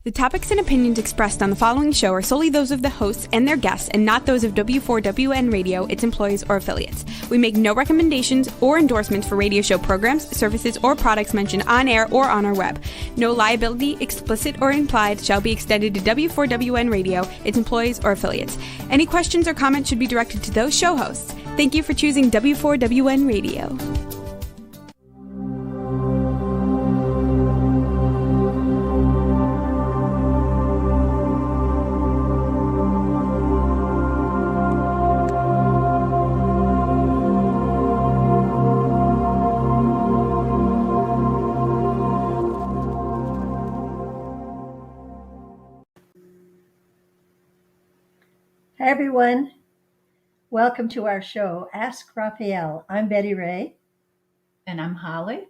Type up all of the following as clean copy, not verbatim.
The topics and opinions expressed on the following show are solely those of the hosts and their guests and not those of W4WN Radio, its employees, or affiliates. We make no recommendations or endorsements for radio show programs, services, or products mentioned on air or on our web. No liability, explicit or implied, shall be extended to W4WN Radio, its employees, or affiliates. Any questions or comments should be directed to those show hosts. Thank you for choosing W4WN Radio. Hi, everyone. Welcome to our show, Ask Raphael. I'm Betty Ray. And I'm Holly.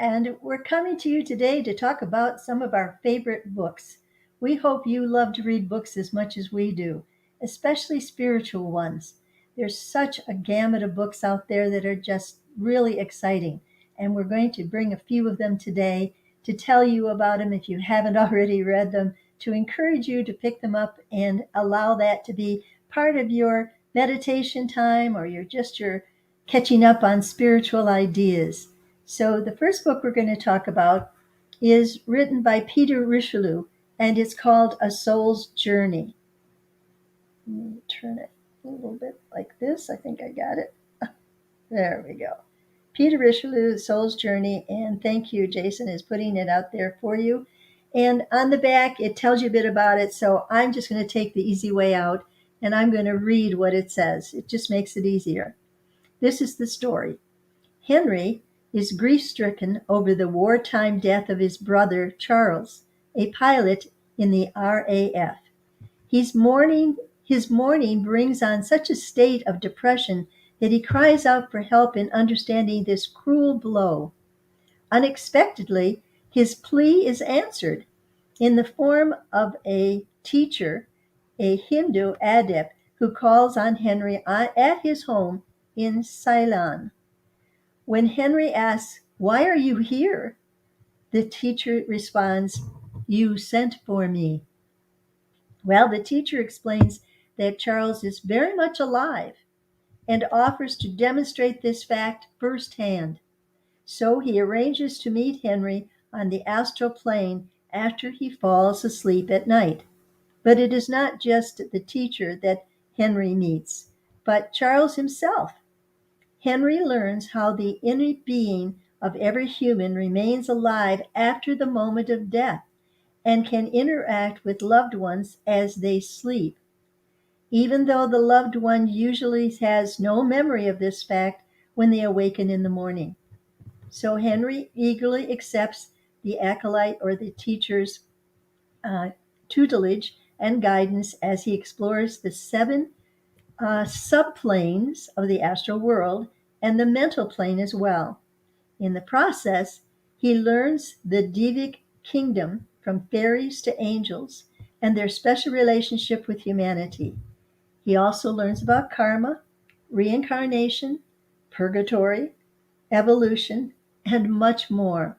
And we're coming to you today to talk about some of our favorite books. We hope you love to read books as much as we do, especially spiritual ones. There's such a gamut of books out there that are just really exciting. And we're going to bring a few of them today to tell you about them if you haven't already read them, to encourage you to pick them up and allow that to be part of your meditation time, or you're catching up on spiritual ideas. So the first book we're going to talk about is written by Peter Richelieu, and it's called A Soul's Journey. Let me turn it a little bit like this. I think I got it. There we go. Peter Richelieu, Soul's Journey, and thank you, Jason is putting it out there for you. And on the back, it tells you a bit about it, so I'm just going to take the easy way out, and I'm going to read what it says. It just makes it easier. This is the story. Henry is grief-stricken over the wartime death of his brother, Charles, a pilot in the RAF. His mourning brings on such a state of depression that he cries out for help in understanding this cruel blow. Unexpectedly, his plea is answered in the form of a teacher, a Hindu adept, who calls on Henry at his home in Ceylon. When Henry asks, "Why are you here?" the teacher responds, "You sent for me." Well, the teacher explains that Charles is very much alive and offers to demonstrate this fact firsthand. So he arranges to meet Henry on the astral plane after he falls asleep at night. But it is not just the teacher that Henry meets, but Charles himself. Henry learns how the inner being of every human remains alive after the moment of death and can interact with loved ones as they sleep. Even though the loved one usually has no memory of this fact when they awaken in the morning. So Henry eagerly accepts the acolyte or the teacher's tutelage and guidance as he explores the 7 subplanes of the astral world and the mental plane as well. In the process, he learns the Devic kingdom from fairies to angels and their special relationship with humanity. He also learns about karma, reincarnation, purgatory, evolution, and much more.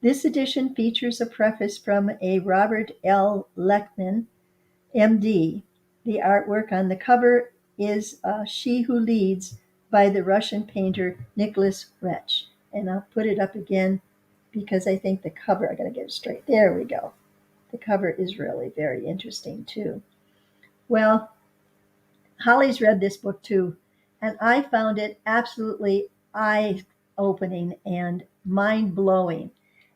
This edition features a preface from a Robert L. Lechman, MD. The artwork on the cover is She Who Leads by the Russian painter Nicholas Rech. And I'll put it up again because I think the cover, I gotta get it straight. There we go. The cover is really very interesting too. Well, Holly's read this book too, and I found it absolutely eye-opening and mind-blowing.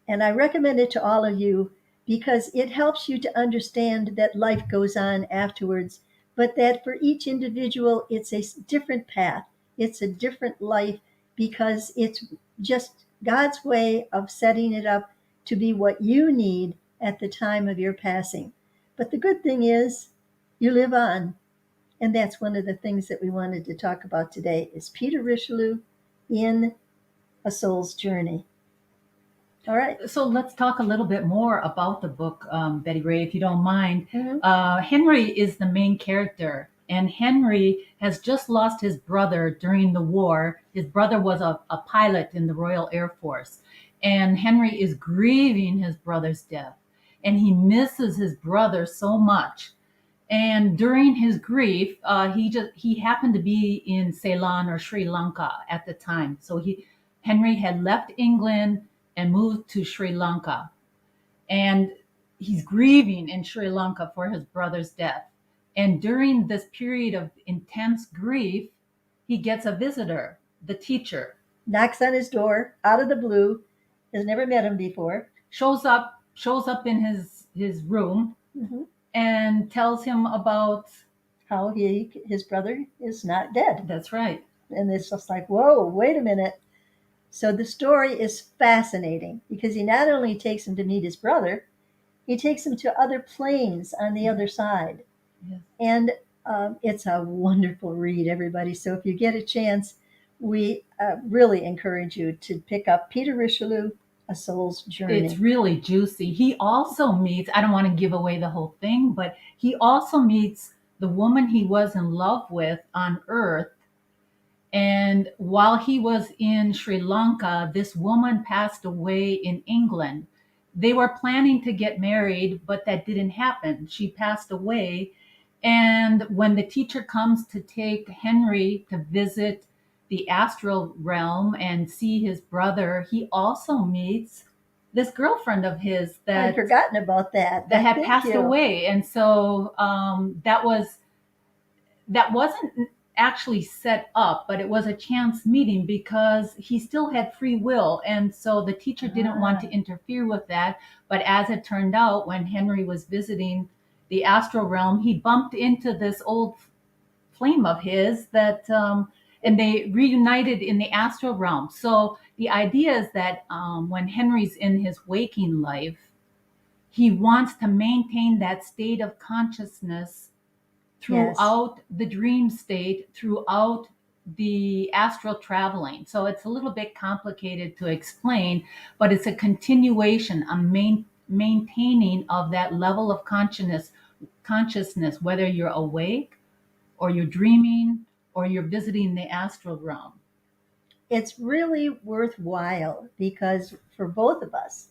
And I recommend it to all of you because it helps you to understand that life goes on afterwards, but that for each individual, it's a different path. It's a different life because it's just God's way of setting it up to be what you need at the time of your passing. But the good thing is you live on. And that's one of the things that we wanted to talk about today is Peter Richelieu in A Soul's Journey. All right. So let's talk a little bit more about the book, Betty Ray, if you don't mind. Henry is the main character, and Henry has just lost his brother during the war. His brother was a pilot in the Royal Air Force, and Henry is grieving his brother's death. and he misses his brother so much. And during his grief, he happened to be in Ceylon or Sri Lanka at the time. So Henry had left England and moved to Sri Lanka, and he's grieving in Sri Lanka for his brother's death. And during this period of intense grief, he gets a visitor, the teacher. Knocks on his door out of the blue, has never met him before. Shows up in his room and tells him about how his brother is not dead. That's right. And it's just like, whoa, wait a minute. So the story is fascinating because he not only takes him to meet his brother, he takes him to other planes on the other side. Yes. And it's a wonderful read, everybody. So if you get a chance, we really encourage you to pick up Peter Richelieu, A Soul's Journey. It's really juicy. He also meets, I don't want to give away the whole thing, but he also meets the woman he was in love with on Earth. And while he was in Sri Lanka, this woman passed away in England. They were planning to get married, but that didn't happen. She passed away. And when the teacher comes to take Henry to visit the astral realm and see his brother, he also meets this girlfriend of his that I'd forgotten about that. That had passed away. And so that wasn't actually set up, but it was a chance meeting because he still had free will. And so the teacher didn't want to interfere with that. But as it turned out, when Henry was visiting the astral realm, he bumped into this old flame of his that, and they reunited in the astral realm. So the idea is that when Henry's in his waking life, he wants to maintain that state of consciousness throughout the dream state, throughout the astral traveling. So it's a little bit complicated to explain, but it's a continuation, a maintaining of that level of consciousness, whether you're awake or you're dreaming or you're visiting the astral realm. It's really worthwhile because for both of us,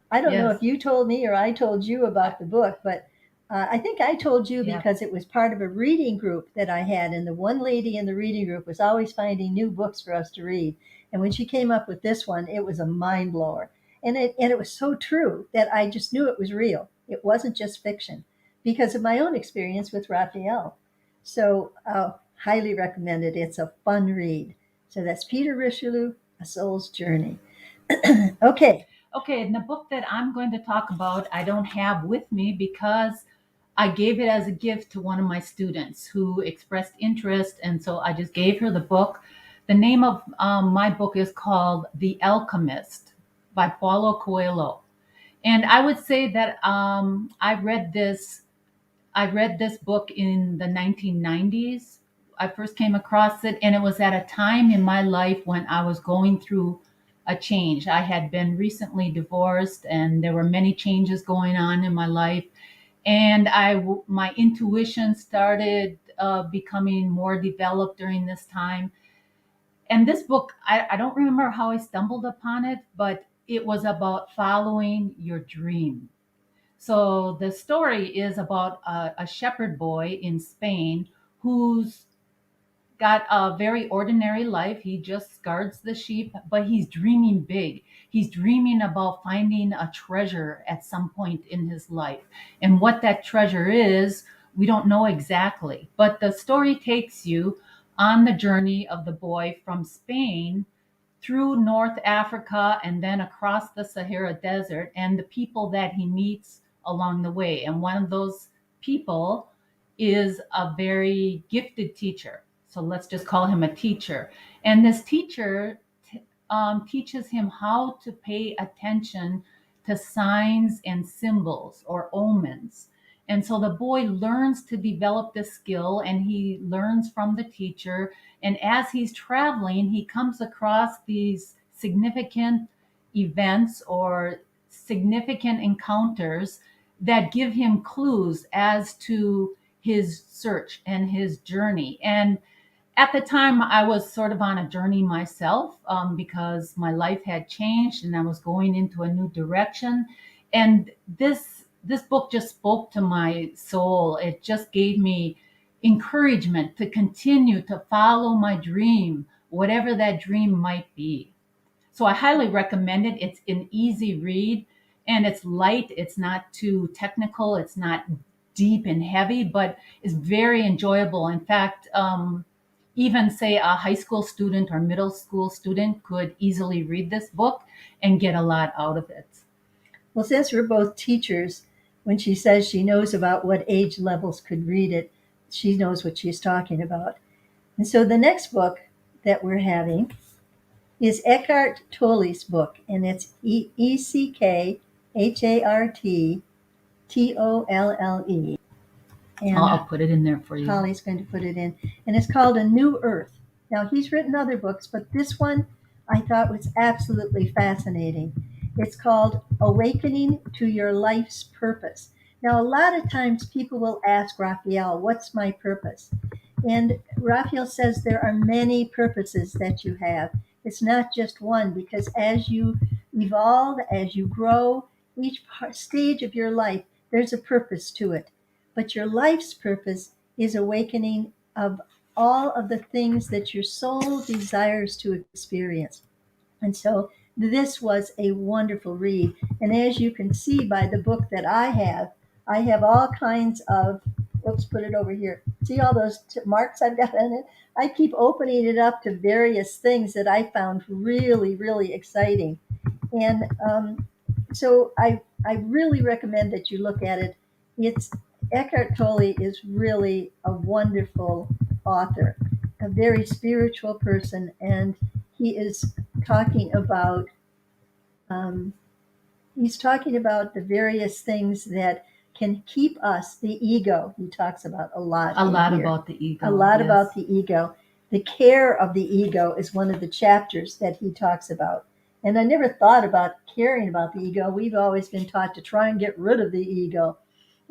I don't know if you told me or I told you about the book, but I think I told you because it was part of a reading group that I had. And the one lady in the reading group was always finding new books for us to read. And when she came up with this one, it was a mind blower. And it was so true that I just knew it was real. It wasn't just fiction because of my own experience with Raphael. So highly recommend it. It's a fun read. So that's Peter Richelieu, A Soul's Journey. Okay, and the book that I'm going to talk about, I don't have with me because I gave it as a gift to one of my students who expressed interest. And so I just gave her the book. The name of my book is called The Alchemist by Paulo Coelho. And I would say that I read this book in the 1990s. I first came across it, and it was at a time in my life when I was going through a change. I had been recently divorced, and there were many changes going on in my life. And my intuition started becoming more developed during this time. And this book, I don't remember how I stumbled upon it, but it was about following your dream. So the story is about a shepherd boy in Spain who's got a very ordinary life. He just guards the sheep, but he's dreaming big. He's dreaming about finding a treasure at some point in his life. And what that treasure is, we don't know exactly. But the story takes you on the journey of the boy from Spain through North Africa and then across the Sahara Desert and the people that he meets along the way. And one of those people is a very gifted teacher. So let's just call him a teacher. And this teacher teaches him how to pay attention to signs and symbols or omens. And so the boy learns to develop this skill, and he learns from the teacher. And as he's traveling, he comes across these significant events or significant encounters that give him clues as to his search and his journey. And at the time, I was sort of on a journey myself because my life had changed and I was going into a new direction. And this this book just spoke to my soul. It just gave me encouragement to continue to follow my dream, whatever that dream might be. So I highly recommend it. It's an easy read and it's light. It's not too technical. It's not deep and heavy, but it's very enjoyable. In fact, even say a high school student or middle school student could easily read this book and get a lot out of it. Well, since we're both teachers, when she says she knows about what age levels could read it, she knows what she's talking about. And so the next book that we're having is Eckhart Tolle's book, and it's Eckharttolle. And I'll put it in there for you. Holly's going to put it in. And it's called A New Earth. Now, he's written other books, but this one I thought was absolutely fascinating. It's called Awakening to Your Life's Purpose. Now, a lot of times people will ask Raphael, what's my purpose? And Raphael says there are many purposes that you have. It's not just one, because as you evolve, as you grow, each stage of your life, there's a purpose to it. But your life's purpose is awakening of all of the things that your soul desires to experience. And so this was a wonderful read. And as you can see by the book that I have all kinds of, let's put it over here. See all those marks I've got on it? I keep opening it up to various things that I found really, really exciting. And so I really recommend that you look at it. Eckhart Tolle is really a wonderful author, a very spiritual person, and he is talking about the various things that can keep us, the ego. He talks about a lot. About the ego. A lot about the ego. The care of the ego is one of the chapters that he talks about. And I never thought about caring about the ego. We've always been taught to try and get rid of the ego.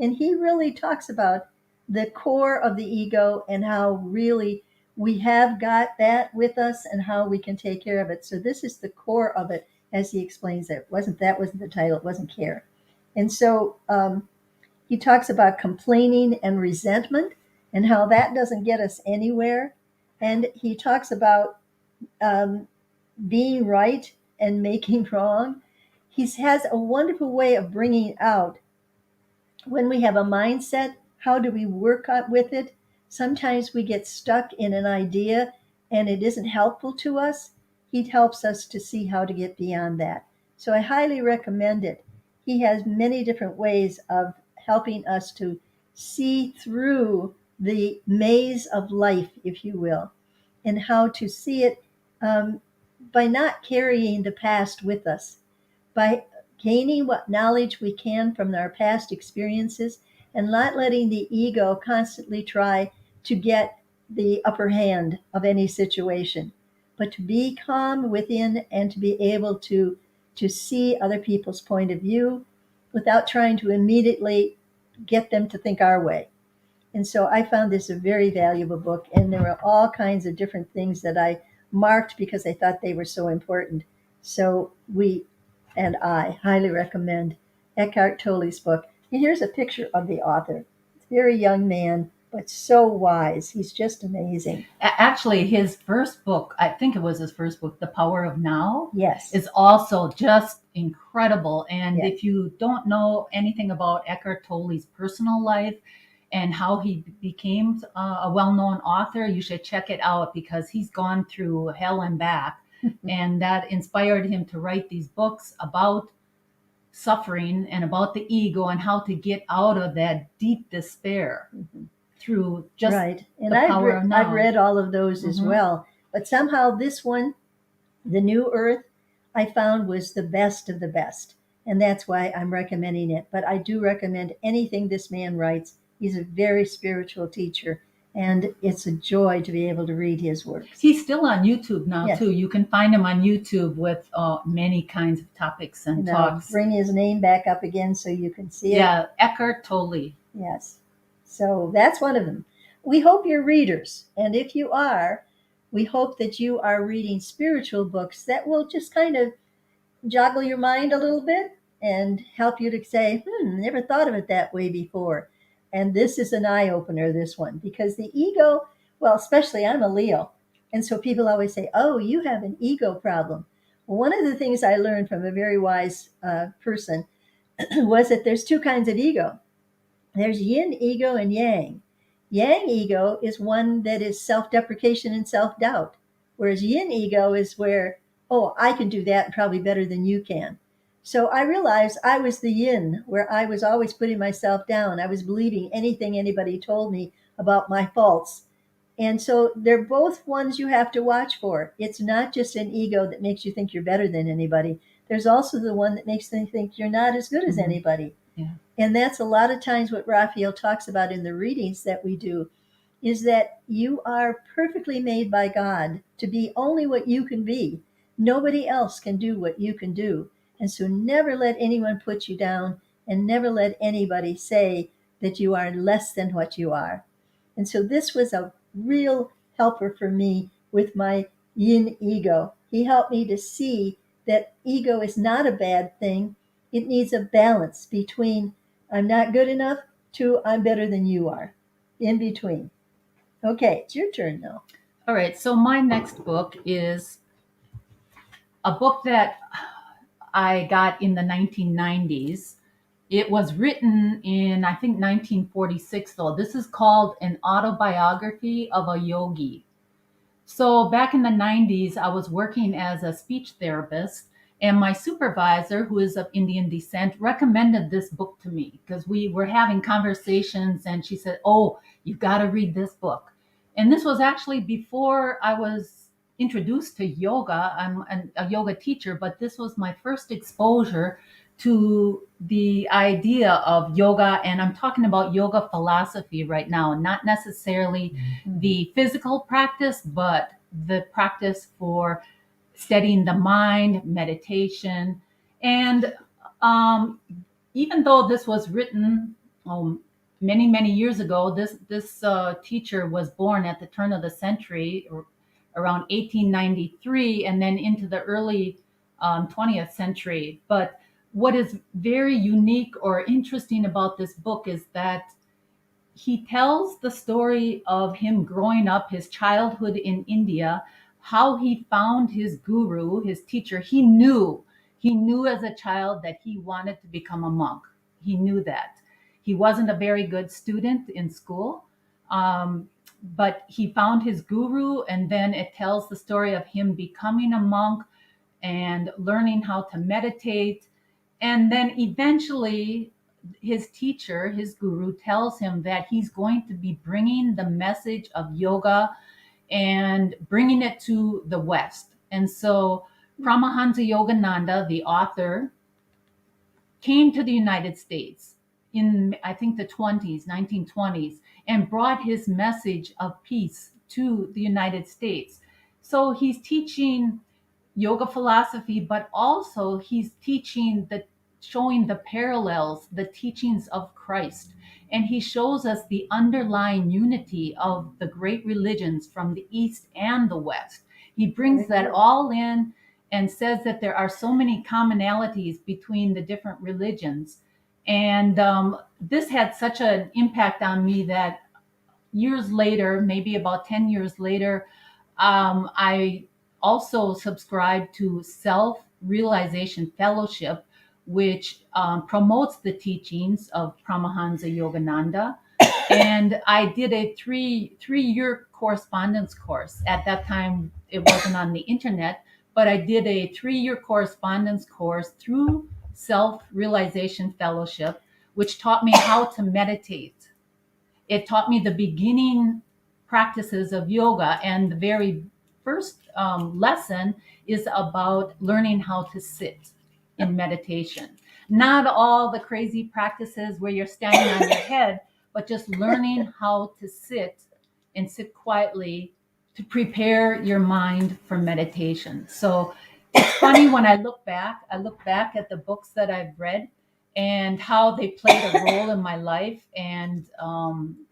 And he really talks about the core of the ego and how really we have got that with us and how we can take care of it. So this is the core of it, as he explains it. That wasn't the title, it wasn't care. And so he talks about complaining and resentment and how that doesn't get us anywhere. And he talks about being right and making wrong. He has a wonderful way of bringing out when we have a mindset, how do we work up with it? Sometimes we get stuck in an idea and it isn't helpful to us. He helps us to see how to get beyond that. So I highly recommend it. He has many different ways of helping us to see through the maze of life, if you will, and how to see it by not carrying the past with us, by gaining what knowledge we can from our past experiences and not letting the ego constantly try to get the upper hand of any situation, but to be calm within and to be able to see other people's point of view without trying to immediately get them to think our way. And so I found this a very valuable book, and there were all kinds of different things that I marked because I thought they were so important. So I highly recommend Eckhart Tolle's book. And here's a picture of the author. It's a very young man, but so wise. He's just amazing. Actually, his first book, I think it was his first book, The Power of Now, Yes, is also just incredible. And Yes. if you don't know anything about Eckhart Tolle's personal life and how he became a well-known author, you should check it out because he's gone through hell and back. And that inspired him to write these books about suffering and about the ego and how to get out of that deep despair through just right. And the power of now. I've read all of those as well. But somehow this one, The New Earth, I found was the best of the best. And that's why I'm recommending it. But I do recommend anything this man writes. He's a very spiritual teacher. And it's a joy to be able to read his works. He's still on YouTube now, Yes. too. You can find him on YouTube with many kinds of topics and talks. Bring his name back up again so you can see it. Yeah, Eckhart Tolle. Yes. So that's one of them. We hope you're readers. And if you are, we hope that you are reading spiritual books that will just kind of joggle your mind a little bit and help you to say, never thought of it that way before. And this is an eye opener, this one, because the ego, well, especially I'm a Leo. And so people always say, oh, you have an ego problem. Well, one of the things I learned from a very wise person was that there's two kinds of ego. There's yin ego and yang. Yang ego is one that is self deprecation and self doubt, whereas yin ego is where, oh, I can do that probably better than you can. So I realized I was the yin, where I was always putting myself down. I was believing anything anybody told me about my faults. And so they're both ones you have to watch for. It's not just an ego that makes you think you're better than anybody. There's also the one that makes them think you're not as good as anybody. Yeah. And that's a lot of times what Raphael talks about in the readings that we do is that you are perfectly made by God to be only what you can be. Nobody else can do what you can do. And so never let anyone put you down and never let anybody say that you are less than what you are. And so this was a real helper for me with my yin ego. He helped me to see that ego is not a bad thing. It needs a balance between I'm not good enough to I'm better than you are, in between. Okay, it's your turn now. All right. So my next book is a book that I got in the 1990s. It was written in, I think, 1946, though. This is called An Autobiography of a Yogi. So back in the 90s, I was working as a speech therapist, and my supervisor, who is of Indian descent, recommended this book to me because we were having conversations, and she said, oh, you've got to read this book. And this was actually before I was introduced to yoga. I'm a yoga teacher, but this was my first exposure to the idea of yoga. And I'm talking about yoga philosophy right now, not necessarily the physical practice, but the practice for steadying the mind, meditation. And even though this was written many, many years ago, this teacher was born at the turn of the century, around 1893, and then into the early 20th century. But what is very unique or interesting about this book is that he tells the story of him growing up, his childhood in India, how he found his guru, his teacher. He knew as a child that he wanted to become a monk. He knew that. He wasn't a very good student in school, but he found his guru, and then it tells the story of him becoming a monk and learning how to meditate. And then eventually his teacher, his guru, tells him that he's going to be bringing the message of yoga and bringing it to the West. And so Paramahansa Yogananda, the author, came to the United States in, I think, the 1920s, and brought his message of peace to the United States. So he's teaching yoga philosophy, but also he's showing the parallels, the teachings of Christ. And he shows us the underlying unity of the great religions from the East and the West. He brings that all in and says that there are so many commonalities between the different religions. And this had such an impact on me that years later, maybe about 10 years later, I also subscribed to Self-Realization Fellowship, which promotes the teachings of Paramahansa Yogananda. And I did a three-year correspondence course. At that time, it wasn't on the internet, but I did a 3-year correspondence course through Self-Realization Fellowship, which taught me how to meditate. It taught me the beginning practices of yoga, and the very first lesson is about learning how to sit in meditation. Not all the crazy practices where you're standing on your head, but just learning how to sit and sit quietly to prepare your mind for meditation. So it's funny when I look back at the books that I've read and how they played a role in my life. And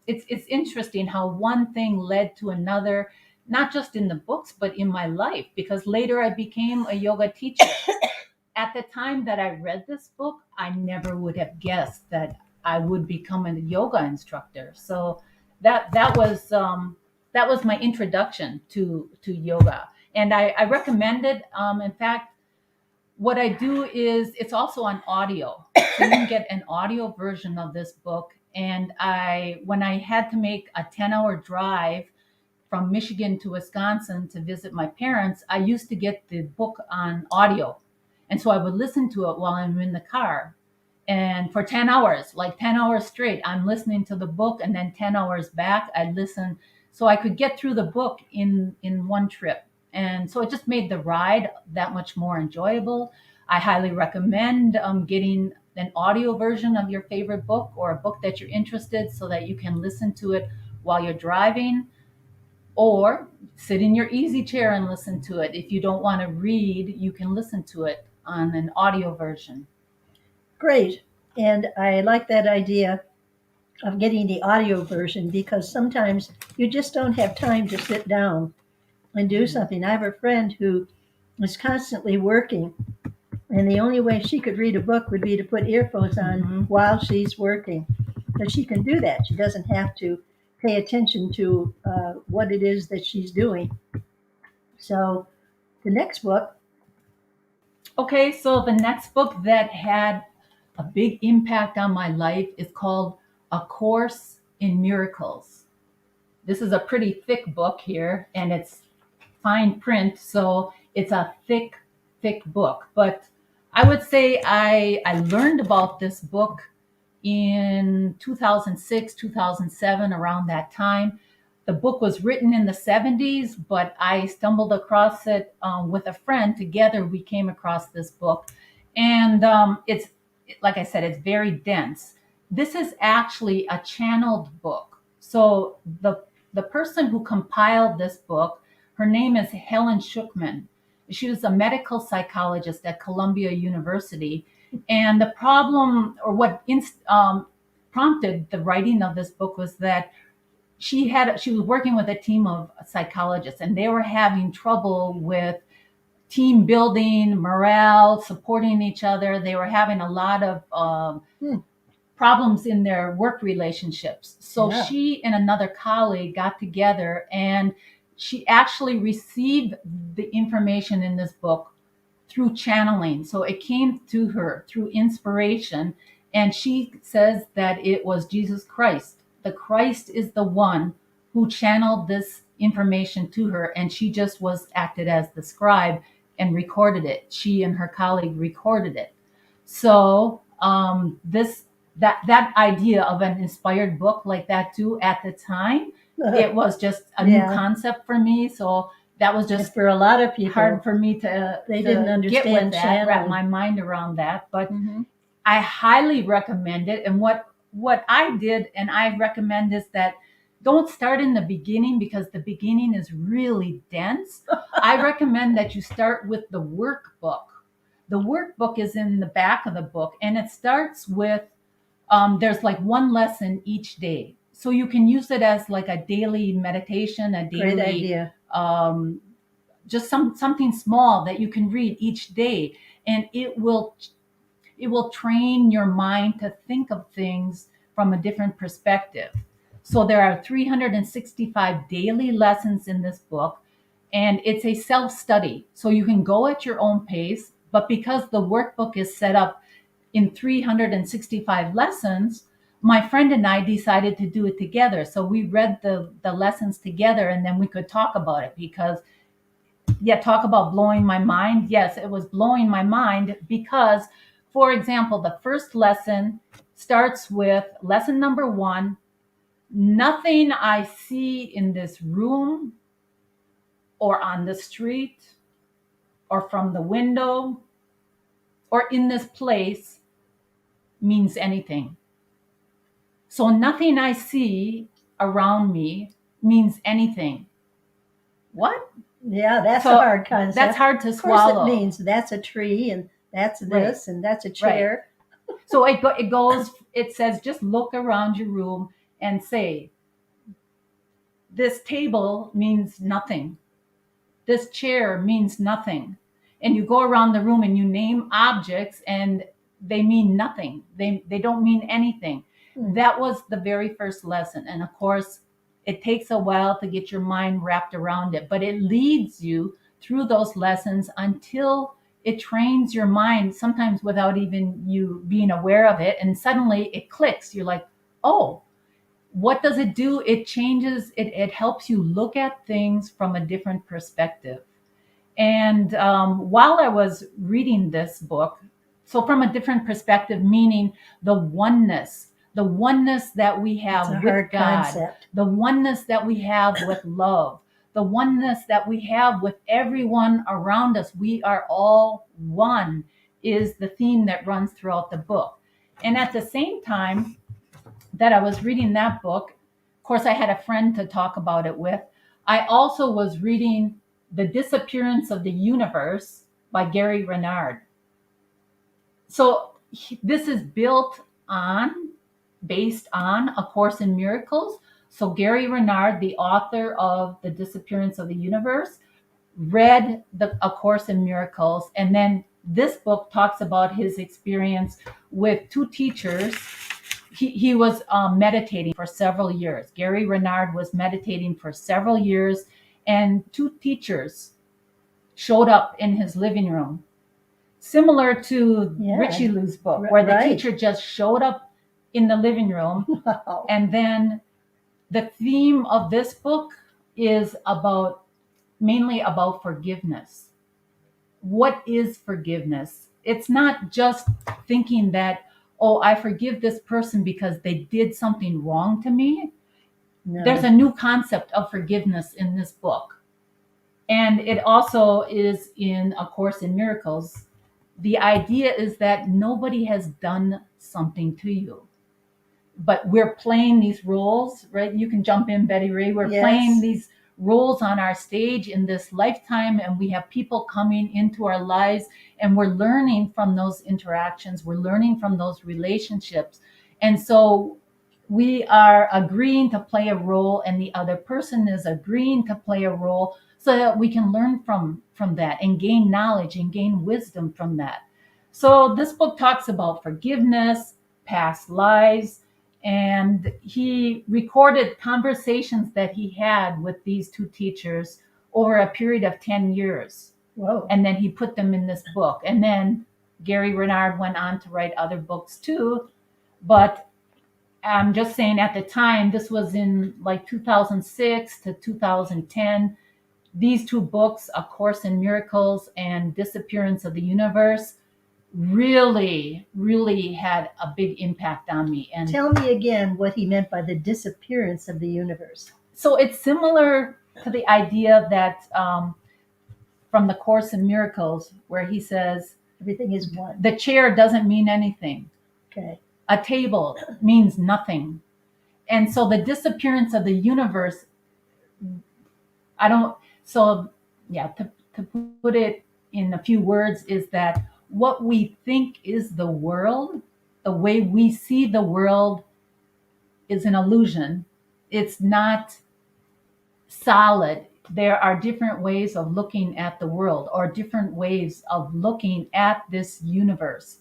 it's interesting how one thing led to another, not just in the books, but in my life, because later I became a yoga teacher. at the time that I read this book, I never would have guessed that I would become a yoga instructor. So that was my introduction to yoga, and I recommend it. In fact, what I do is it's also on audio, so you can get an audio version of this book. And when I had to make a 10-hour drive from Michigan to Wisconsin to visit my parents, I used to get the book on audio. And so I would listen to it while I'm in the car. And for 10 hours, like 10 hours straight, I'm listening to the book, and then 10 hours back, I listen. So I could get through the book in one trip. And so it just made the ride that much more enjoyable. I highly recommend getting an audio version of your favorite book or a book that you're interested, so that you can listen to it while you're driving, or sit in your easy chair and listen to it. If you don't want to read, you can listen to it on an audio version. Great. And I like that idea of getting the audio version, because sometimes you just don't have time to sit down and do something. I have a friend who is constantly working, and the only way she could read a book would be to put earphones on while she's working. But she can do that. She doesn't have to pay attention to what it is that she's doing. So the next book. Okay, so the next book that had a big impact on my life is called A Course in Miracles. This is a pretty thick book here, and it's fine print, so it's a thick book. But I would say I learned about this book in 2006, 2007, around that time. The book was written in the 70s, but I stumbled across it with a friend. Together, we came across this book. And it's, like I said, it's very dense. This is actually a channeled book. So the person who compiled this book, her name is Helen Schuckman. She was a medical psychologist at Columbia University. And the problem, or what prompted the writing of this book, was that she was working with a team of psychologists, and they were having trouble with team building, morale, supporting each other. They were having a lot of problems in their work relationships. So she and another colleague got together, and she actually received the information in this book through channeling. So it came to her through inspiration. And she says that it was Jesus Christ. The Christ is the one who channeled this information to her, and she just acted as the scribe and recorded it. She and her colleague recorded it. So that idea of an inspired book like that too, at the time, it was just a new concept for me. So that was just, for a lot of people, hard for me to didn't understand get with that, channeling. wrap my mind around that. But I highly recommend it. And what I did, and I recommend, is that don't start in the beginning, because the beginning is really dense. I recommend that you start with the workbook. The workbook is in the back of the book, and it starts with, there's like one lesson each day. So you can use it as like a daily meditation, a daily, great idea. Just something small that you can read each day, and it will train your mind to think of things from a different perspective. So there are 365 daily lessons in this book, and it's a self-study. So you can go at your own pace, but because the workbook is set up in 365 lessons, my friend and I decided to do it together. So we read the lessons together, and then we could talk about it. Because, talk about blowing my mind. Yes, it was blowing my mind because, for example, the first lesson starts with lesson number 1. Nothing I see in this room or on the street or from the window or in this place means anything. So nothing I see around me means anything. What? Yeah, that's a hard concept. That's hard to swallow. swallow. It means that's a tree, and that's this, and that's a chair. Right. So it says, just look around your room and say, this table means nothing. This chair means nothing. and you go around the room and you name objects and they mean nothing. They don't mean anything. That was the very first lesson. And of course, it takes a while to get your mind wrapped around it, but it leads you through those lessons until it trains your mind, sometimes without even you being aware of it. And suddenly it clicks. You're like, oh, what does it do? It changes, it helps you look at things from a different perspective. And while I was reading this book, so from a different perspective, meaning the oneness that we have with God, concept. the oneness that we have with love, the oneness that we have with everyone around us. We are all one is the theme that runs throughout the book. And at the same time that I was reading that book, of course, I had a friend to talk about it with. I also was reading The Disappearance of the Universe by Gary Renard. So this is based on A Course in Miracles. So Gary Renard, the author of The Disappearance of the Universe, read A Course in Miracles. And then this book talks about his experience with two teachers. He was meditating for several years. Gary Renard was meditating for several years, and two teachers showed up in his living room, similar to Richie Lou's book, where the teacher just showed up in the living room. Wow. And then the theme of this book is mainly about forgiveness. What is forgiveness? It's not just thinking that, oh, I forgive this person because they did something wrong to me. No. There's a new concept of forgiveness in this book. And it also is in A Course in Miracles. The idea is that nobody has done something to you, but we're playing these roles, right? You can jump in, Betty Ray. We're playing these roles on our stage in this lifetime, and we have people coming into our lives, and we're learning from those interactions. We're learning from those relationships. And so we are agreeing to play a role, and the other person is agreeing to play a role, so that we can learn from that and gain knowledge and gain wisdom from that. So this book talks about forgiveness, past lives, and he recorded conversations that he had with these two teachers over a period of 10 years. Whoa. And then he put them in this book. And then Gary Renard went on to write other books too. But I'm just saying, at the time, this was in like 2006 to 2010. These two books, A Course in Miracles and Disappearance of the Universe, really, really had a big impact on me. And tell me again what he meant by the disappearance of the universe. So it's similar to the idea that from the Course in Miracles, where he says everything is one. The chair doesn't mean anything. Okay. A table means nothing. And so the disappearance of the universe, to put it in a few words, is that what we think is the world, the way we see the world, is an illusion. It's not solid. There are different ways of looking at the world, or different ways of looking at this universe.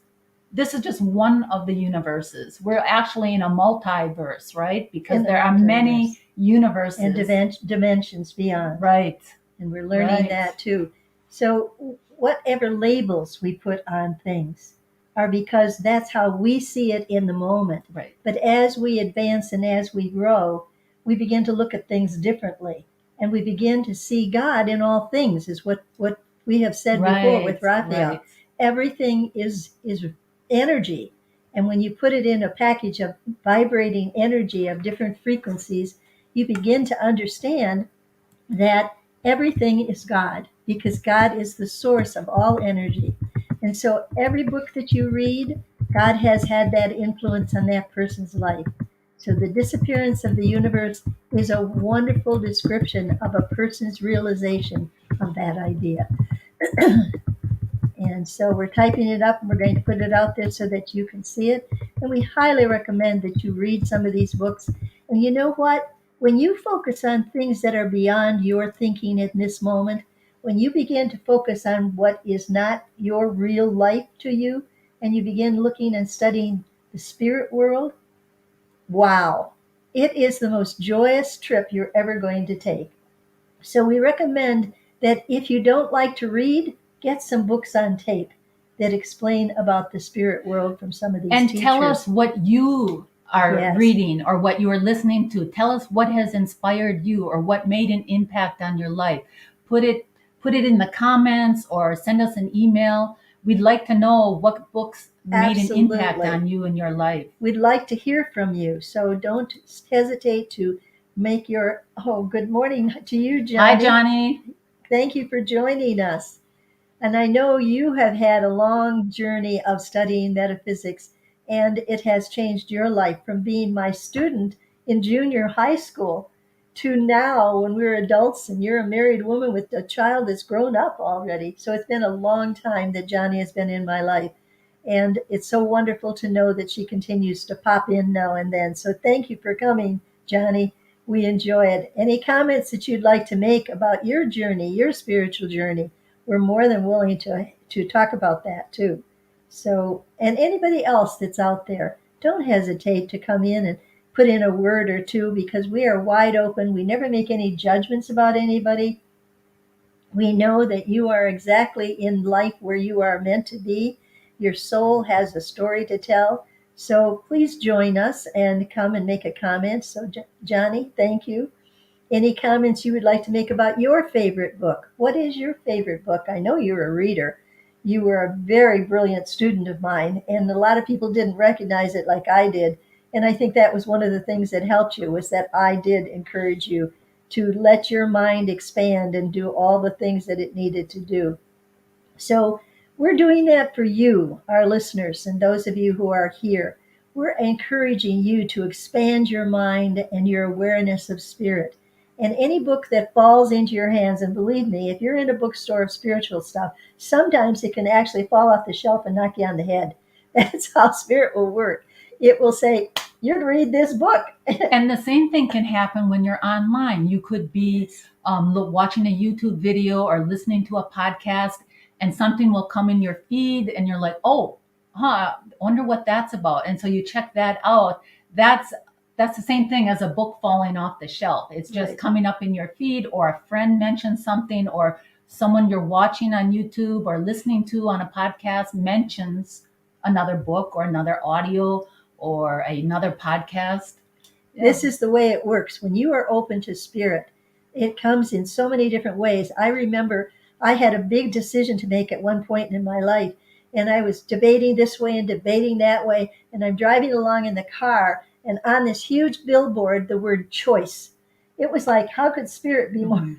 This is just one of the universes. We're actually in a multiverse, right? Because there are many universes. And dimensions beyond. Right. And we're learning that too. So whatever labels we put on things are because that's how we see it in the moment. Right. But as we advance and as we grow, we begin to look at things differently. And we begin to see God in all things, is what we have said before with Raphael. Right. Everything is energy. And when you put it in a package of vibrating energy of different frequencies, you begin to understand that everything is God, because God is the source of all energy. And so every book that you read, God has had that influence on that person's life. So the disappearance of the universe is a wonderful description of a person's realization of that idea. And so we're typing it up, and we're going to put it out there so that you can see it. And we highly recommend that you read some of these books. And you know what? When you focus on things that are beyond your thinking in this moment, when you begin to focus on what is not your real life to you, and you begin looking and studying the spirit world, wow, it is the most joyous trip you're ever going to take. So we recommend that if you don't like to read, get some books on tape that explain about the spirit world from some of these And teachers. tell us what you are Yes. reading or what you are listening to. Tell us what has inspired you or what made an impact on your life. Put it in the comments or send us an email. We'd like to know what books made an impact Absolutely. on you in your life. We'd like to hear from you, so don't hesitate to make your, good morning to you, Johnny. Hi, Johnny. Thank you for joining us. And I know you have had a long journey of studying metaphysics, and it has changed your life from being my student in junior high school to now when we're adults and you're a married woman with a child that's grown up already. So it's been a long time that Johnny has been in my life. And it's so wonderful to know that she continues to pop in now and then. So thank you for coming, Johnny. We enjoy it. Any comments that you'd like to make about your journey, your spiritual journey? We're more than willing to talk about that too. So, and anybody else that's out there, don't hesitate to come in and put in a word or two, because we are wide open. We never make any judgments about anybody. We know that you are exactly in life where you are meant to be. Your soul has a story to tell. So please join us and come and make a comment. So Johnny, thank you. Any comments you would like to make about your favorite book? What is your favorite book? I know you're a reader. You were a very brilliant student of mine, and a lot of people didn't recognize it like I did. And I think that was one of the things that helped you, was that I did encourage you to let your mind expand and do all the things that it needed to do. So we're doing that for you, our listeners, and those of you who are here. We're encouraging you to expand your mind and your awareness of spirit. And any book that falls into your hands, and believe me, if you're in a bookstore of spiritual stuff, sometimes it can actually fall off the shelf and knock you on the head. That's how spirit will work. It will say, you'd read this book. And the same thing can happen when you're online. You could be watching a YouTube video or listening to a podcast, and something will come in your feed and you're like, I wonder what that's about. And so you check that out. That's the same thing as a book falling off the shelf. It's just Right. coming up in your feed, or a friend mentions something, or someone you're watching on YouTube or listening to on a podcast mentions another book or another audio or another podcast. This is the way it works. When you are open to spirit, it comes in so many different ways. I remember I had a big decision to make at one point in my life, and I was debating this way and debating that way. And I'm driving along in the car, and on this huge billboard, the word choice. It was like, how could spirit be more?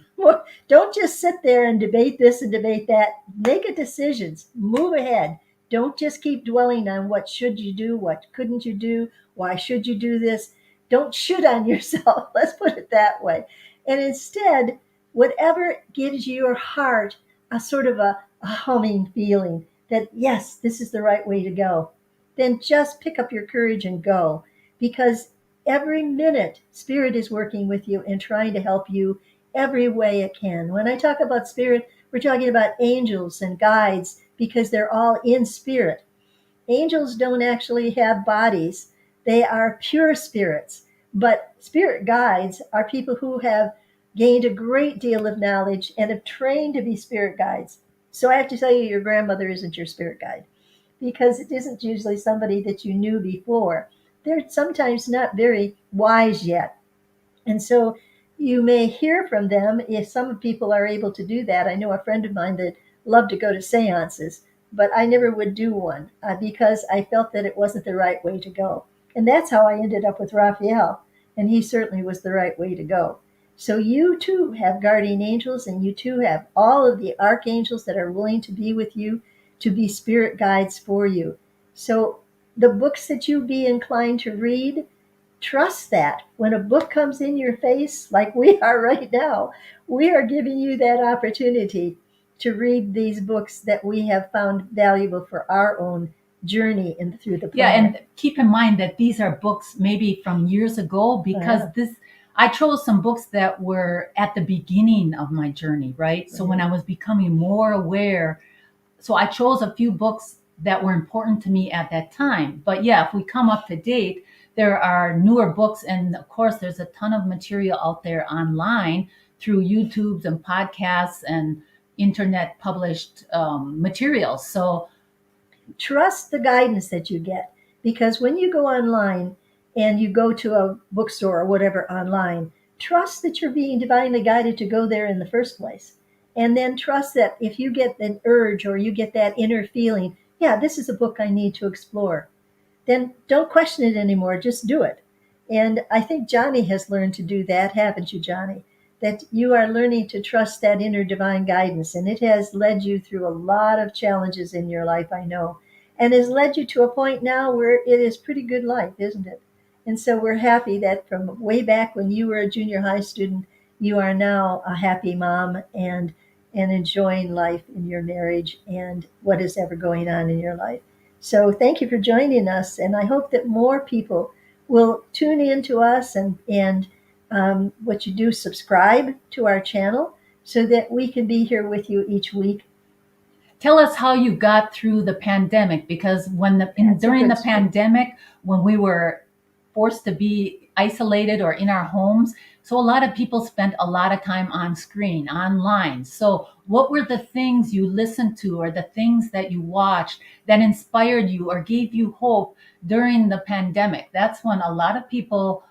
Don't just sit there and debate this and debate that. Make a decisions. Move ahead. Don't just keep dwelling on what should you do, what couldn't you do, why should you do this. Don't shoot on yourself. Let's put it that way. And instead, whatever gives your heart a sort of a humming feeling that, yes, this is the right way to go, then just pick up your courage and go. Because every minute, Spirit is working with you and trying to help you every way it can. When I talk about Spirit, we're talking about angels and guides, because they're all in Spirit. Angels don't actually have bodies. They are pure spirits. But spirit guides are people who have gained a great deal of knowledge and have trained to be spirit guides. So I have to tell you, your grandmother isn't your spirit guide, because it isn't usually somebody that you knew before. They're sometimes not very wise yet. And so you may hear from them if some people are able to do that. I know a friend of mine that loved to go to seances, but I never would do one because I felt that it wasn't the right way to go. And that's how I ended up with Raphael. And he certainly was the right way to go. So you too have guardian angels, and you too have all of the archangels that are willing to be with you, to be spirit guides for you. So the books that you be inclined to read, trust that when a book comes in your face, like we are right now, we are giving you that opportunity to read these books that we have found valuable for our own journey through the planet. Yeah, and keep in mind that these are books maybe from years ago, because I chose some books that were at the beginning of my journey, right? So when I was becoming more aware, so I chose a few books that were important to me at that time. But yeah, if we come up to date, there are newer books. And of course, there's a ton of material out there online through YouTubes and podcasts and internet published materials. So trust the guidance that you get, because when you go online and you go to a bookstore or whatever online, trust that you're being divinely guided to go there in the first place. And then trust that if you get an urge or you get that inner feeling, yeah, this is a book I need to explore, then don't question it anymore. Just do it. And I think Johnny has learned to do that, haven't you, Johnny? That you are learning to trust that inner divine guidance. And it has led you through a lot of challenges in your life, I know, and has led you to a point now where it is pretty good life, isn't it? And so we're happy that from way back when you were a junior high student, you are now a happy mom and enjoying life in your marriage and what is ever going on in your life. So thank you for joining us, and I hope that more people will tune in to us and what you do, subscribe to our channel so that we can be here with you each week. tell us how you got through the pandemic, because during the pandemic, when we were forced to be isolated or in our homes, so a lot of people spent a lot of time on screen, online. So what were the things you listened to or the things that you watched that inspired you or gave you hope during the pandemic? That's when a lot of people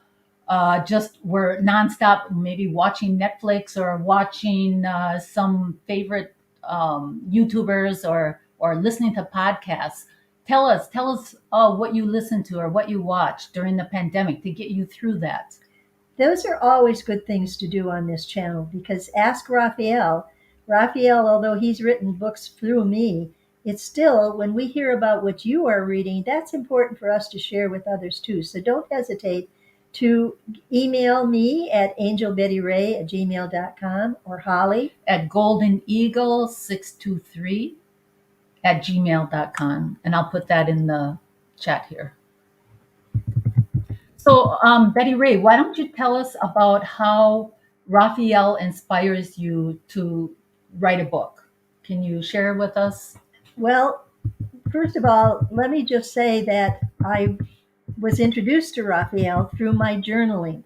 just were nonstop, maybe watching Netflix or watching some favorite YouTubers or listening to podcasts. Tell us what you listened to or what you watched during the pandemic to get you through that. Those are always good things to do on this channel, because ask Raphael. Raphael, although he's written books through me, it's still, when we hear about what you are reading, that's important for us to share with others too. So don't hesitate to email me at angelbettyray@gmail.com or Holly at goldeneagle623@gmail.com. And I'll put that in the chat here. So, Betty Ray, why don't you tell us about how Raphael inspires you to write a book? Can you share with us? Well, first of all, let me just say that I was introduced to Raphael through my journaling.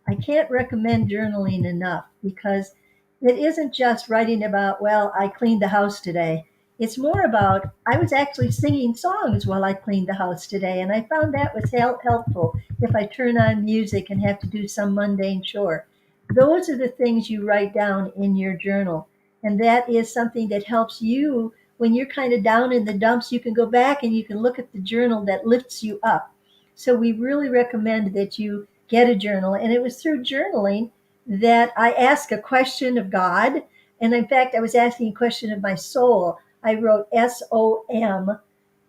I can't recommend journaling enough, because it isn't just writing about, well, I cleaned the house today. It's more about, I was actually singing songs while I cleaned the house today, and I found that was helpful if I turn on music and have to do some mundane chore. Those are the things you write down in your journal, and that is something that helps you when you're kind of down in the dumps. You can go back and you can look at the journal that lifts you up. So we really recommend that you get a journal. And it was through journaling that I asked a question of God. And in fact, I was asking a question of my soul. I wrote SOM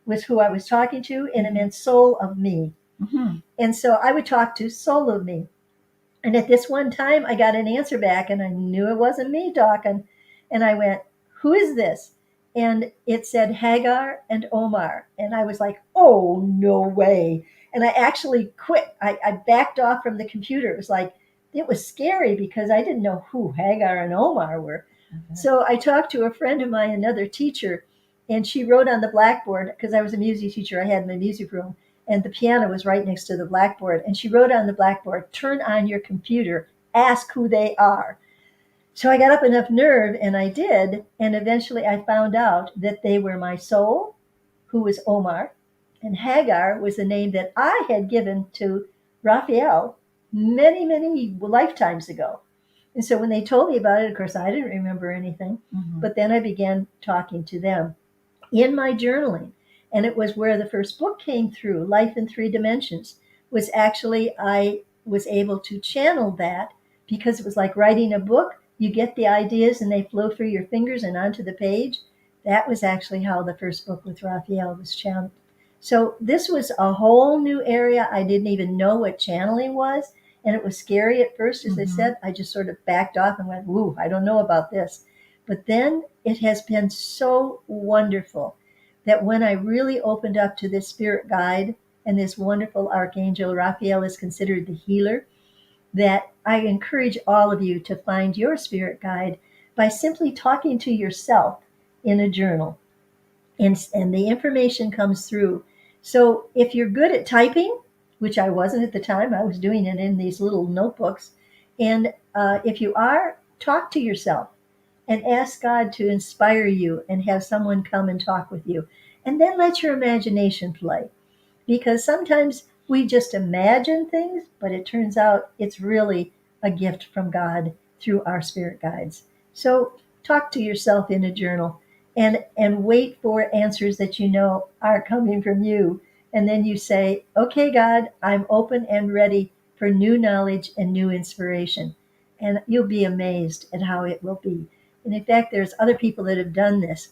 was who I was talking to, and it meant soul of me. Mm-hmm. And so I would talk to soul of me. And at this one time, I got an answer back, and I knew it wasn't me talking. And I went, who is this? And it said Hagar and Omar. And I was like, oh, no way. And I actually quit. I backed off from the computer. It was scary because I didn't know who Hagar and Omar were. Okay. So I talked to a friend of mine, another teacher, and she wrote on the blackboard, because I was a music teacher I had in my music room, and the piano was right next to the blackboard. And she wrote on the blackboard, turn on your computer, ask who they are. So I got up enough nerve, and I did. And eventually I found out that they were my soul, who was Omar, and Hagar was the name that I had given to Raphael many, many lifetimes ago. And so when they told me about it, of course, I didn't remember anything. Mm-hmm. But then I began talking to them in my journaling. And it was where the first book came through, Life in Three Dimensions, was actually, I was able to channel that, because it was like writing a book. You get the ideas and they flow through your fingers and onto the page. That was actually how the first book with Raphael was channeled. So this was a whole new area. I didn't even know what channeling was. And it was scary at first, as I said. I just sort of backed off and went, woo, I don't know about this. But then it has been so wonderful that when I really opened up to this spirit guide and this wonderful Archangel, Raphael is considered the healer. that I encourage all of you to find your spirit guide by simply talking to yourself in a journal. And the information comes through. So if you're good at typing, which I wasn't at the time, I was doing it in these little notebooks. And if you are, talk to yourself and ask God to inspire you and have someone come and talk with you. And then let your imagination play. Because sometimes we just imagine things, but it turns out it's really a gift from God through our spirit guides. So talk to yourself in a journal and wait for answers that you know are coming from you. And then you say, okay, God, I'm open and ready for new knowledge and new inspiration. And you'll be amazed at how it will be. And in fact, there's other people that have done this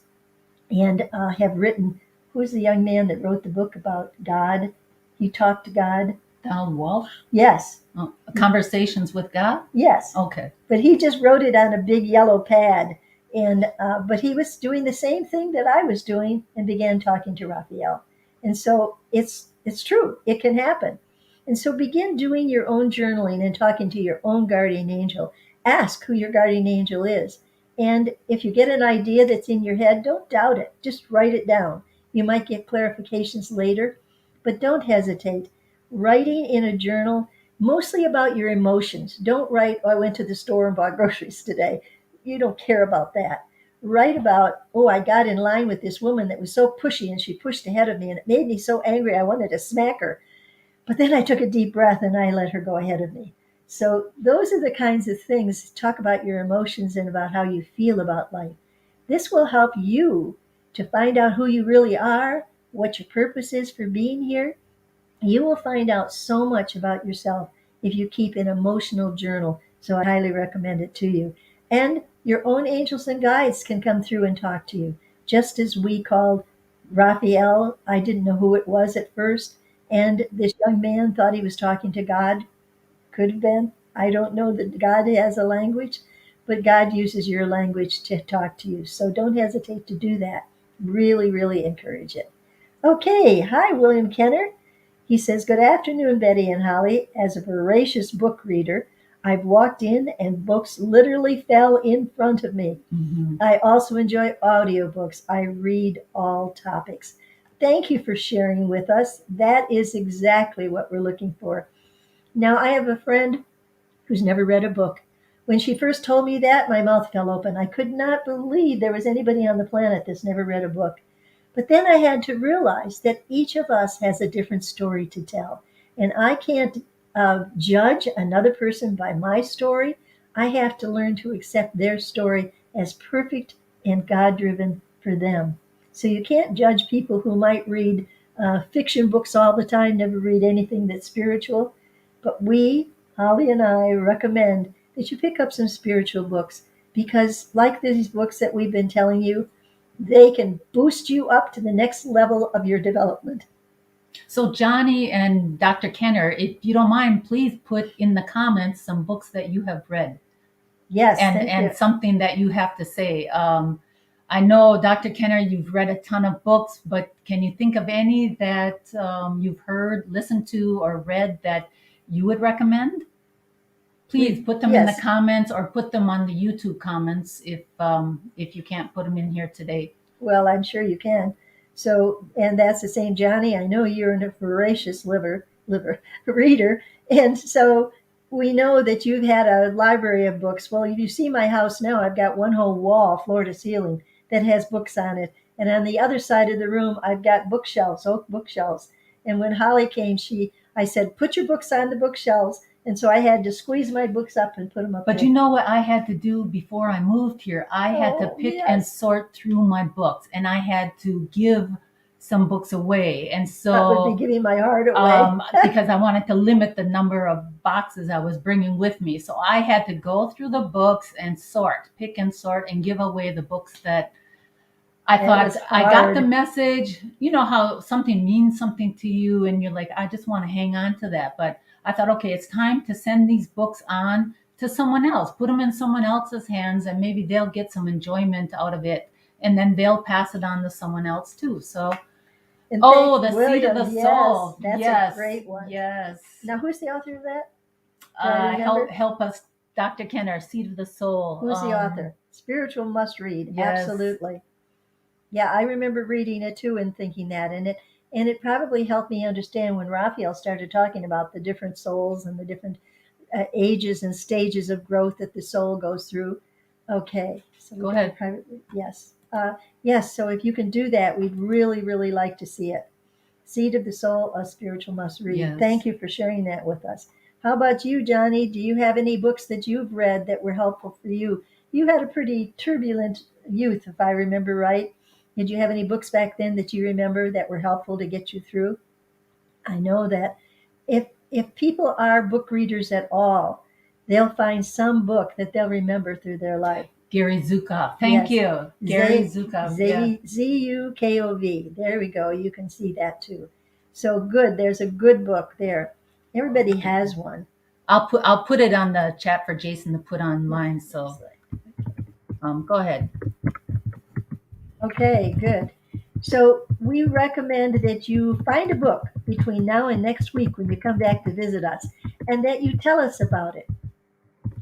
and have written. Who's the young man that wrote the book about God? He talked to God. Donald Walsh? Yes. Oh, Conversations with God? Yes. Okay. But he just wrote it on a big yellow pad. And but he was doing the same thing that I was doing and began talking to Raphael. And so it's true. It can happen. And so begin doing your own journaling and talking to your own guardian angel. Ask who your guardian angel is. And if you get an idea that's in your head, don't doubt it. Just write it down. You might get clarifications later, but don't hesitate. Writing in a journal, mostly about your emotions. Don't write, oh, I went to the store and bought groceries today. You don't care about that. Write about, oh, I got in line with this woman that was so pushy and she pushed ahead of me and it made me so angry I wanted to smack her. But then I took a deep breath and I let her go ahead of me. So those are the kinds of things. Talk about your emotions and about how you feel about life. This will help you to find out who you really are, what your purpose is for being here. You will find out so much about yourself if you keep an emotional journal. So I highly recommend it to you. And your own angels and guides can come through and talk to you. Just as we called Raphael, I didn't know who it was at first. And this young man thought he was talking to God. Could have been. I don't know that God has a language, but God uses your language to talk to you. So don't hesitate to do that. Really, really encourage it. Okay. Hi, William Kenner. He says, good afternoon, Betty and Holly. As a voracious book reader, I've walked in and books literally fell in front of me. Mm-hmm. I also enjoy audiobooks. I read all topics. Thank you for sharing with us. That is exactly what we're looking for. Now, I have a friend who's never read a book. When she first told me that, my mouth fell open. I could not believe there was anybody on the planet that's never read a book. But then I had to realize that each of us has a different story to tell. And I can't judge another person by my story. I have to learn to accept their story as perfect and God-driven for them. So you can't judge people who might read fiction books all the time, never read anything that's spiritual. But we, Holly and I, recommend that you pick up some spiritual books because, like these books that we've been telling you, they can boost you up to the next level of your development. So Johnny and Dr. Kenner, if you don't mind, please put in the comments some books that you have read. Yes, and something that you have to say. I know, Dr. Kenner, you've read a ton of books, but can you think of any that you've heard, listened to, or read that you would recommend? Please put them in the comments or put them on the YouTube comments if you can't put them in here today. Well, I'm sure you can. So, and that's the same, Johnny. I know you're a voracious reader, and so we know that you've had a library of books. Well, if you see my house now, I've got one whole wall, floor to ceiling, that has books on it. And on the other side of the room, I've got bookshelves, oak bookshelves. And when Holly came, I said, put your books on the bookshelves. And so I had to squeeze my books up and put them up But there. you know what I had to do before I moved here? I had to pick and sort through my books, and I had to give some books away. And so that would be giving my heart away. because I wanted to limit the number of boxes I was bringing with me. So I had to go through the books and pick and sort, and give away the books that I thought I got the message. You know how something means something to you and you're like, I just want to hang on to that. But I thought, okay, it's time to send these books on to someone else, put them in someone else's hands, and maybe they'll get some enjoyment out of it. And then they'll pass it on to someone else too. So, the Seed of the Soul. That's a great one. Yes. Now, who's the author of that? help us, Dr. Kenner, Seed of the Soul. Who's the author? Spiritual must read. Yes. Absolutely. Yeah, I remember reading it too and thinking that, and it probably helped me understand when Raphael started talking about the different souls and the different ages and stages of growth that the soul goes through. Okay, so Go ahead. Yes, yes. So if you can do that, we'd really, really like to see it. Seed of the Soul, a spiritual must read. Yes. Thank you for sharing that with us. How about you, Johnny? Do you have any books that you've read that were helpful for you? You had a pretty turbulent youth, if I remember right. Did you have any books back then that you remember that were helpful to get you through? I know that if people are book readers at all, they'll find some book that they'll remember through their life. Gary Zukav. Thank you. Gary Zukav. Zukov. There we go. You can see that too. So good. There's a good book there. Everybody has one. I'll put it on the chat for Jason to put online. So go ahead. Okay, good. So we recommend that you find a book between now and next week when you come back to visit us, and that you tell us about it.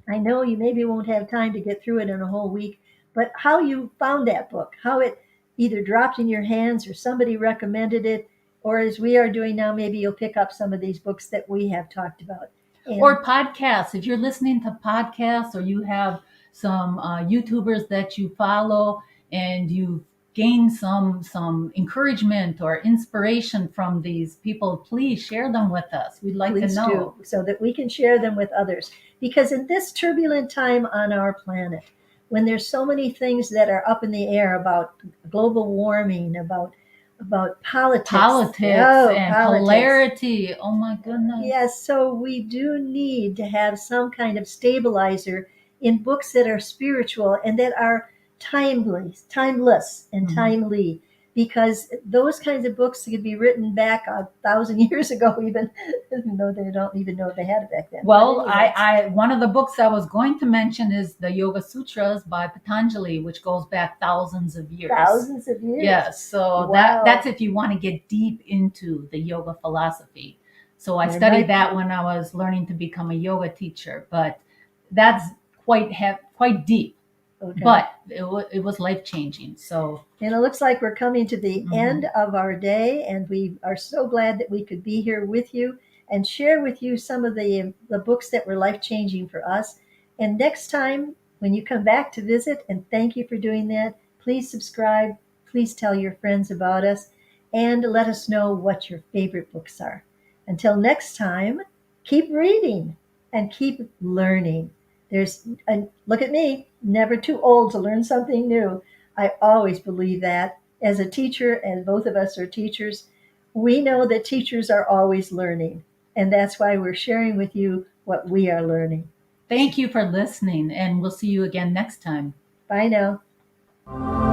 I know you maybe won't have time to get through it in a whole week, but how you found that book, how it either dropped in your hands or somebody recommended it, or as we are doing now, maybe you'll pick up some of these books that we have talked about. Or podcasts. If you're listening to podcasts or you have some YouTubers that you follow and you gain some encouragement or inspiration from these people, please share them with us. We'd like to know. So that we can share them with others. Because in this turbulent time on our planet, when there's so many things that are up in the air about global warming, about politics and polarity. Oh my goodness. Yes, so we do need to have some kind of stabilizer in books that are spiritual and that are timeless and timely, because those kinds of books could be written back 1,000 years ago, even though they don't even know they had it back then. Well, I one of the books I was going to mention is the Yoga Sutras by Patanjali, which goes back thousands of years. Thousands of years. Yes, so Wow. that's if you want to get deep into the yoga philosophy. So I studied that when I was learning to become a yoga teacher, but that's quite deep. Okay. But it was life-changing. So, and it looks like we're coming to the end of our day, and we are so glad that we could be here with you and share with you some of the books that were life-changing for us. And next time when you come back to visit, and thank you for doing that, please subscribe, please tell your friends about us, and let us know what your favorite books are. Until next time, keep reading and keep learning. Look at me, never too old to learn something new. I always believe that. As a teacher, and both of us are teachers, we know that teachers are always learning. And that's why we're sharing with you what we are learning. Thank you for listening, and we'll see you again next time. Bye now.